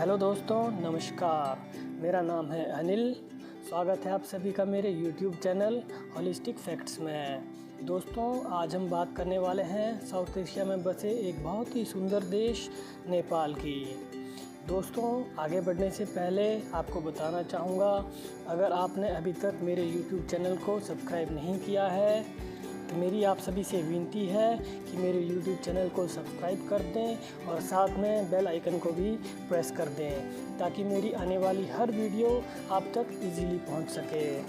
Hello दोस्तों, नमस्कार। मेरा नाम है अनिल। स्वागत है आप सभी का मेरे YouTube चैनल होलिस्टिक फैक्ट्स में। दोस्तों, आज हम बात करने वाले हैं साउथ एशिया में बसे एक बहुत ही सुंदर देश नेपाल की। दोस्तों, आगे बढ़ने से पहले आपको बताना चाहूँगा, अगर आपने अभी तक मेरे YouTube चैनल को सब्सक्राइब नहीं किया है तो मेरी आप सभी से विनती है कि मेरे YouTube चैनल को सब्सक्राइब कर दें और साथ में बेल आइकन को भी प्रेस कर दें ताकि मेरी आने वाली हर वीडियो आप तक इजीली पहुंच सके।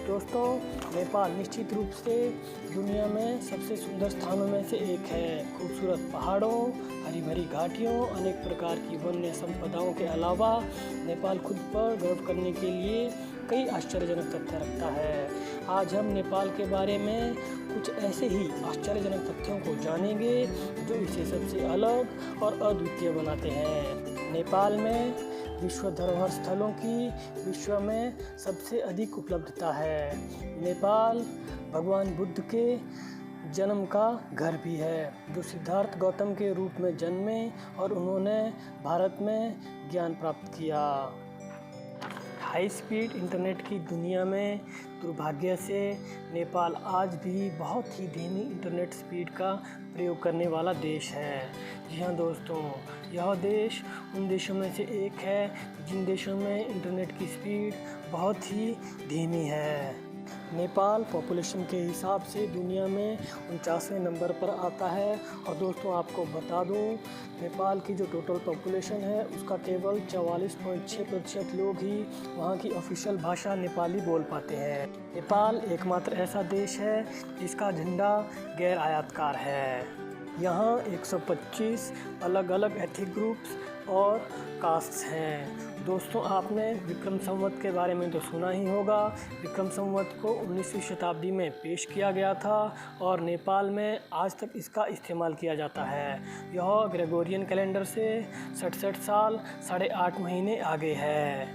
दोस्तों, नेपाल निश्चित रूप से दुनिया में सबसे सुंदर स्थानों में से एक है। खूबसूरत पहाड़ों, हरी भरी घाटियों, अनेक प्रकार की वन्य संपदाओं के अलावा नेपाल खुद पर गर्व करने के लिए कई आश्चर्यजनक तथ्य रखता है। आज हम नेपाल के बारे में कुछ ऐसे ही आश्चर्यजनक तथ्यों को जानेंगे जो इसे सबसे अलग और अद्वितीय बनाते हैं। नेपाल में विश्व धरोहर स्थलों की विश्व में सबसे अधिक उपलब्धता है। नेपाल भगवान बुद्ध के जन्म का घर भी है, जो सिद्धार्थ गौतम के रूप में जन्मे और उन्होंने भारत में ज्ञान प्राप्त किया। हाई स्पीड इंटरनेट की दुनिया में दुर्भाग्य से नेपाल आज भी बहुत ही धीमी इंटरनेट स्पीड का प्रयोग करने वाला देश है। जी हाँ दोस्तों, यह देश उन देशों में से एक है जिन देशों में इंटरनेट की स्पीड बहुत ही धीमी है। नेपाल पॉपुलेशन के हिसाब से दुनिया में 49वें नंबर पर आता है। और दोस्तों, आपको बता दूं, नेपाल की जो टोटल पॉपुलेशन है उसका केवल 44.6% लोग ही वहाँ की ऑफिशियल भाषा नेपाली बोल पाते हैं। नेपाल एकमात्र ऐसा देश है जिसका झंडा गैर आयातकार है। यहाँ 125 अलग अलग एथनिक ग्रुप्स और कास्ट्स हैं। दोस्तों, आपने विक्रम संवत के बारे में तो सुना ही होगा। विक्रम संवत को 19वीं शताब्दी में पेश किया गया था और नेपाल में आज तक इसका इस्तेमाल किया जाता है। यह ग्रेगोरियन कैलेंडर से 67 साल 8.5 महीने आगे है।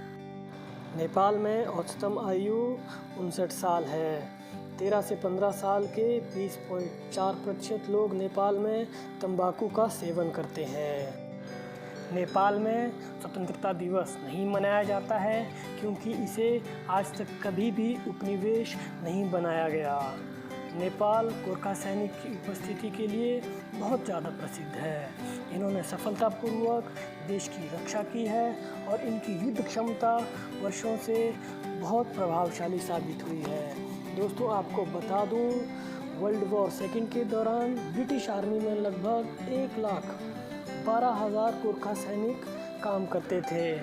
नेपाल में औसतम आयु 59 साल है। 13 से 15 साल के 20.4% लोग नेपाल में तंबाकू का सेवन करते हैं। नेपाल में स्वतंत्रता दिवस नहीं मनाया जाता है क्योंकि इसे आज तक कभी भी उपनिवेश नहीं बनाया गया। नेपाल गोरखा सैनिक की उपस्थिति के लिए बहुत ज़्यादा प्रसिद्ध है। इन्होंने सफलतापूर्वक देश की रक्षा की है और इनकी युद्ध क्षमता वर्षों से बहुत प्रभावशाली साबित हुई है। दोस्तों, आपको बता दूं, वर्ल्ड वॉर सेकेंड के दौरान ब्रिटिश आर्मी में लगभग 1,12,000 गोरखा सैनिक काम करते थे,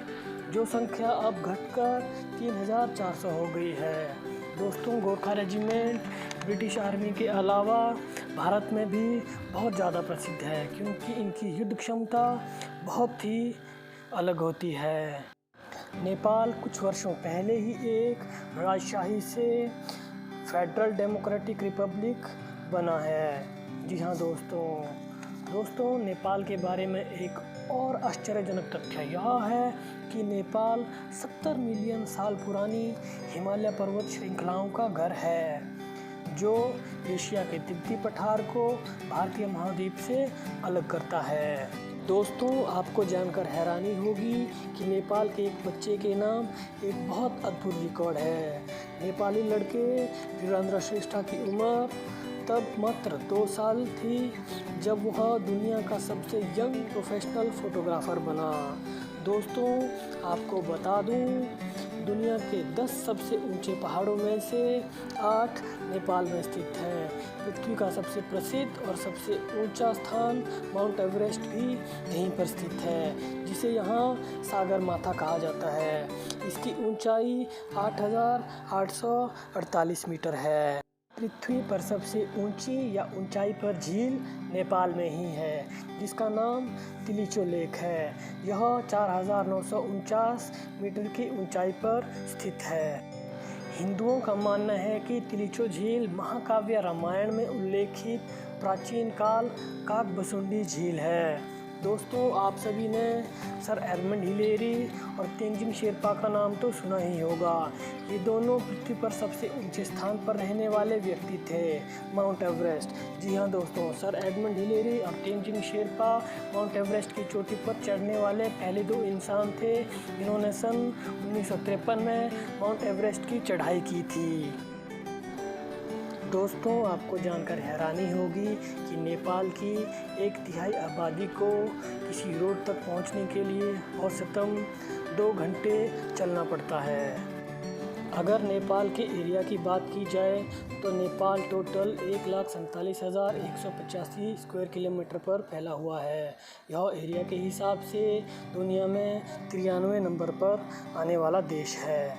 जो संख्या अब घटकर 3,400 हो गई है। दोस्तों, गोरखा रेजिमेंट ब्रिटिश आर्मी के अलावा भारत में भी बहुत ज़्यादा प्रसिद्ध है क्योंकि इनकी युद्ध क्षमता बहुत ही अलग होती है। नेपाल कुछ वर्षों पहले ही एक राजशाही से फेडरल डेमोक्रेटिक रिपब्लिक बना है। जी हाँ दोस्तों, नेपाल के बारे में एक और आश्चर्यजनक तथ्य यह है कि नेपाल 70 मिलियन साल पुरानी हिमालय पर्वत श्रृंखलाओं का घर है, जो एशिया के तिब्बती पठार को भारतीय महाद्वीप से अलग करता है। दोस्तों, आपको जानकर हैरानी होगी कि नेपाल के एक बच्चे के नाम एक बहुत अद्भुत रिकॉर्ड है। नेपाली लड़के वीरेंद्र श्रेष्ठा की उम्र तब मात्र 2 साल थी जब वह दुनिया का सबसे यंग प्रोफेशनल फोटोग्राफर बना। दोस्तों, आपको बता दूं, दुनिया के 10 सबसे ऊंचे पहाड़ों में से 8 नेपाल में स्थित हैं। पृथ्वी का सबसे प्रसिद्ध और सबसे ऊंचा स्थान माउंट एवरेस्ट भी यहीं पर स्थित है, जिसे यहाँ सागर माथा कहा जाता है। इसकी ऊंचाई 8,848 मीटर है। पृथ्वी पर सबसे ऊंची या ऊंचाई पर झील नेपाल में ही है, जिसका नाम तिलिचो लेक है। यह 4,949 मीटर की ऊंचाई पर स्थित है। हिंदुओं का मानना है कि तिलिचो झील महाकाव्य रामायण में उल्लेखित प्राचीन काल काकभसुंडी झील है। दोस्तों, आप सभी ने सर एडमंड हिलेरी और तेंजिन शेरपा का नाम तो सुना ही होगा। ये दोनों पृथ्वी पर सबसे ऊंचे स्थान पर रहने वाले व्यक्ति थे, माउंट एवरेस्ट। जी हाँ दोस्तों, सर एडमंड हिलेरी और तेंजिन शेरपा माउंट एवरेस्ट की चोटी पर चढ़ने वाले पहले दो इंसान थे जिन्होंने सन 1953 में माउंट एवरेस्ट की चढ़ाई की थी। दोस्तों, आपको जानकर हैरानी होगी कि नेपाल की 1/3 आबादी को किसी रोड तक पहुंचने के लिए औसतन 2 घंटे चलना पड़ता है। अगर नेपाल के एरिया की बात की जाए तो नेपाल टोटल 1,47,185 स्क्वायर किलोमीटर पर फैला हुआ है। यह एरिया के हिसाब से दुनिया में 93 नंबर पर आने वाला देश है।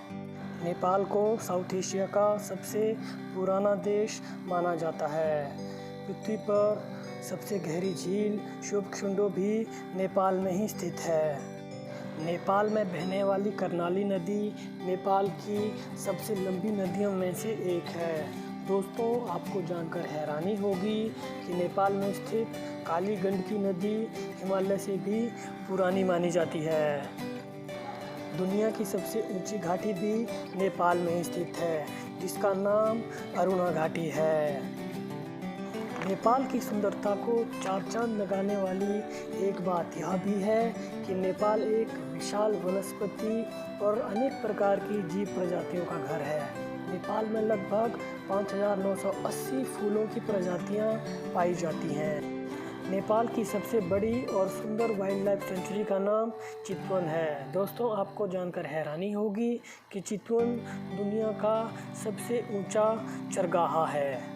नेपाल को साउथ एशिया का सबसे पुराना देश माना जाता है। पृथ्वी पर सबसे गहरी झील शुभकुंडो भी नेपाल में ही स्थित है। नेपाल में बहने वाली कर्णाली नदी नेपाल की सबसे लंबी नदियों में से एक है। दोस्तों, आपको जानकर हैरानी होगी कि नेपाल में स्थित काली गंडकी नदी हिमालय से भी पुरानी मानी जाती है। दुनिया की सबसे ऊंची घाटी भी नेपाल में ही स्थित है, जिसका नाम अरुणा घाटी है। नेपाल की सुंदरता को चार चांद लगाने वाली एक बात यह भी है कि नेपाल एक विशाल वनस्पति और अनेक प्रकार की जीव प्रजातियों का घर है। नेपाल में लगभग 5,980 फूलों की प्रजातियां पाई जाती हैं। नेपाल की सबसे बड़ी और सुंदर वाइल्ड लाइफ सेंचुरी का नाम चितवन है। दोस्तों, आपको जानकर हैरानी होगी कि चितवन दुनिया का सबसे ऊंचा चरगाहा है।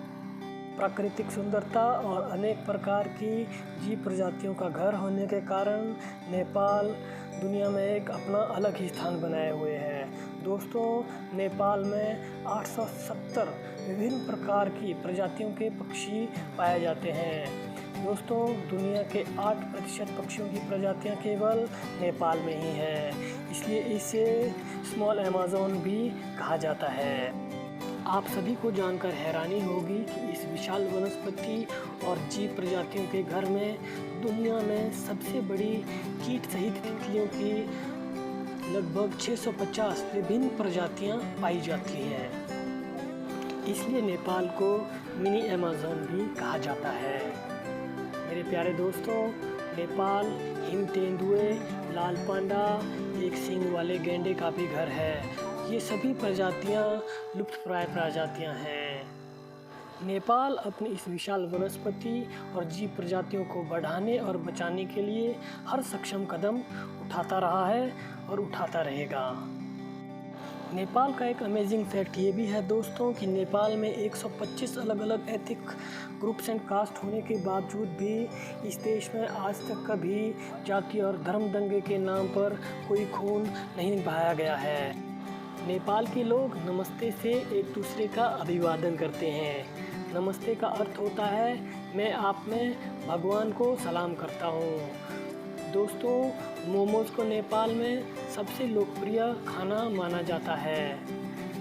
प्राकृतिक सुंदरता और अनेक प्रकार की जीव प्रजातियों का घर होने के कारण नेपाल दुनिया में एक अपना अलग ही स्थान बनाए हुए है। दोस्तों, नेपाल में 870 विभिन्न प्रकार की प्रजातियों के पक्षी पाए जाते हैं। दोस्तों, दुनिया के 8% पक्षियों की प्रजातियां केवल नेपाल में ही हैं, इसलिए इसे स्मॉल अमेज़न भी कहा जाता है। आप सभी को जानकर हैरानी होगी कि इस विशाल वनस्पति और जीव प्रजातियों के घर में दुनिया में सबसे बड़ी कीट सहित तितलियों की लगभग 650 विभिन्न प्रजातियां पाई जाती हैं। इसलिए नेपाल को मिनी अमेज़न भी कहा जाता है। मेरे प्यारे दोस्तों, नेपाल हिम तेंदुए, लाल पांडा, एक सींग वाले गैंडे का भी घर है। ये सभी प्रजातियां लुप्तप्राय प्रजातियां हैं। नेपाल अपनी इस विशाल वनस्पति और जीव प्रजातियों को बढ़ाने और बचाने के लिए हर सक्षम कदम उठाता रहा है और उठाता रहेगा। नेपाल का एक अमेजिंग फैक्ट ये भी है दोस्तों कि नेपाल में 125 अलग अलग एथिक ग्रुप्स एंड कास्ट होने के बावजूद भी इस देश में आज तक कभी जाति और धर्म दंगे के नाम पर कोई खून नहीं बहाया गया है। नेपाल के लोग नमस्ते से एक दूसरे का अभिवादन करते हैं। नमस्ते का अर्थ होता है मैं आप में भगवान को सलाम करता हूँ। दोस्तों, मोमोज को नेपाल में सबसे लोकप्रिय खाना माना जाता है।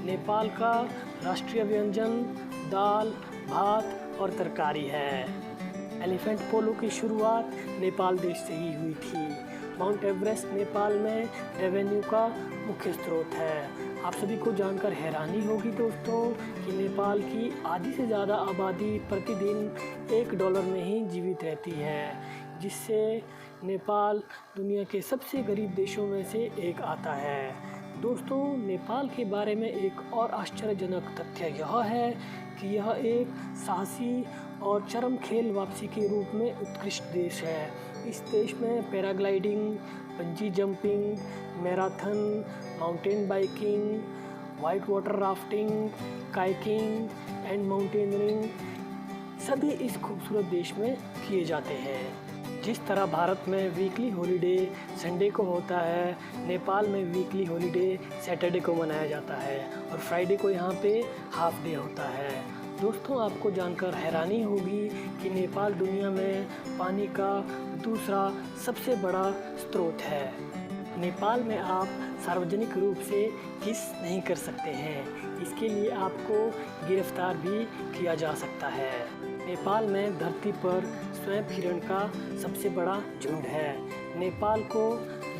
नेपाल का राष्ट्रीय व्यंजन दाल, भात और तरकारी है। एलिफेंट पोलो की शुरुआत नेपाल देश से ही हुई थी। माउंट एवरेस्ट नेपाल में रेवेन्यू का मुख्य स्रोत है। आप सभी को जानकर हैरानी होगी दोस्तों कि नेपाल की आधी से ज़्यादा आबादी प्रतिदिन $1 में ही जीवित रहती है, जिससे नेपाल दुनिया के सबसे गरीब देशों में से एक आता है। दोस्तों, नेपाल के बारे में एक और आश्चर्यजनक तथ्य यह है कि यह एक साहसी और चरम खेल वापसी के रूप में उत्कृष्ट देश है। इस देश में paragliding, bungee jumping, marathon, mountain biking, white water rafting, kayaking and mountaineering सभी इस खूबसूरत देश में किए जाते हैं। जिस तरह भारत में वीकली हॉलिडे संडे को होता है, नेपाल में वीकली हॉलिडे सैटरडे को मनाया जाता है और फ्राइडे को यहाँ पे हाफ डे होता है। दोस्तों, आपको जानकर हैरानी होगी कि नेपाल दुनिया में पानी का दूसरा सबसे बड़ा स्रोत है। नेपाल में आप सार्वजनिक रूप से किस नहीं कर सकते हैं, इसके लिए आपको गिरफ्तार भी किया जा सकता है। नेपाल में धरती पर स्वयं हिरण का सबसे बड़ा झुंड है। नेपाल को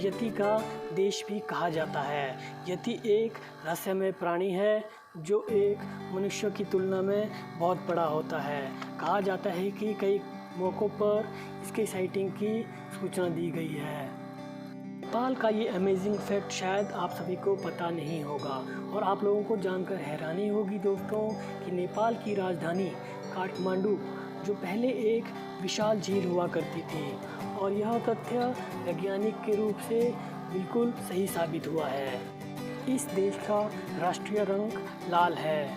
यति का देश भी कहा जाता है। यति एक रहस्यमय प्राणी है जो एक मनुष्य की तुलना में बहुत बड़ा होता है। कहा जाता है कि कई मौक़ों पर इसकी साइटिंग की सूचना दी गई है। नेपाल का ये अमेजिंग फैक्ट शायद आप सभी को पता नहीं होगा और आप लोगों को जानकर हैरानी होगी दोस्तों कि नेपाल की राजधानी काठमांडू जो पहले एक विशाल झील हुआ करती थी, और यह तथ्य वैज्ञानिक के रूप से बिल्कुल सही साबित हुआ है। इस देश का राष्ट्रीय रंग लाल है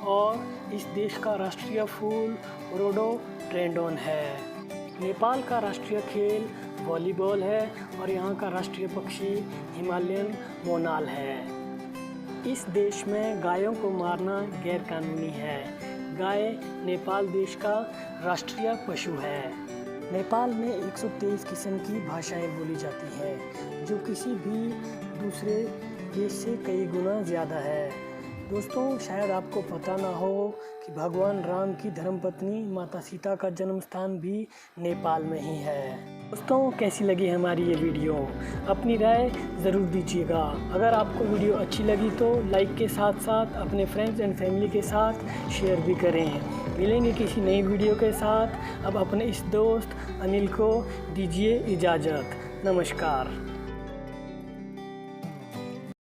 और इस देश का राष्ट्रीय फूल रोडोडेंड्रॉन है। नेपाल का राष्ट्रीय खेल वॉलीबॉल है और यहाँ का राष्ट्रीय पक्षी हिमालयन मोनाल है। इस देश में गायों को मारना गैरकानूनी है। गाय नेपाल देश का राष्ट्रीय पशु है। नेपाल में 123 किस्म की भाषाएं बोली जाती हैं, जो किसी भी दूसरे देश से कई गुना ज़्यादा है। दोस्तों, शायद आपको पता ना हो कि भगवान राम की धर्मपत्नी माता सीता का जन्म स्थान भी नेपाल में ही है। दोस्तों, कैसी लगी हमारी ये वीडियो? अपनी राय ज़रूर दीजिएगा। अगर आपको वीडियो अच्छी लगी तो लाइक के साथ साथ अपने फ्रेंड्स एंड फैमिली के साथ शेयर भी करें। मिलेंगे किसी नई वीडियो के साथ। अब अपने इस दोस्त अनिल को दीजिए इजाज़त। नमस्कार।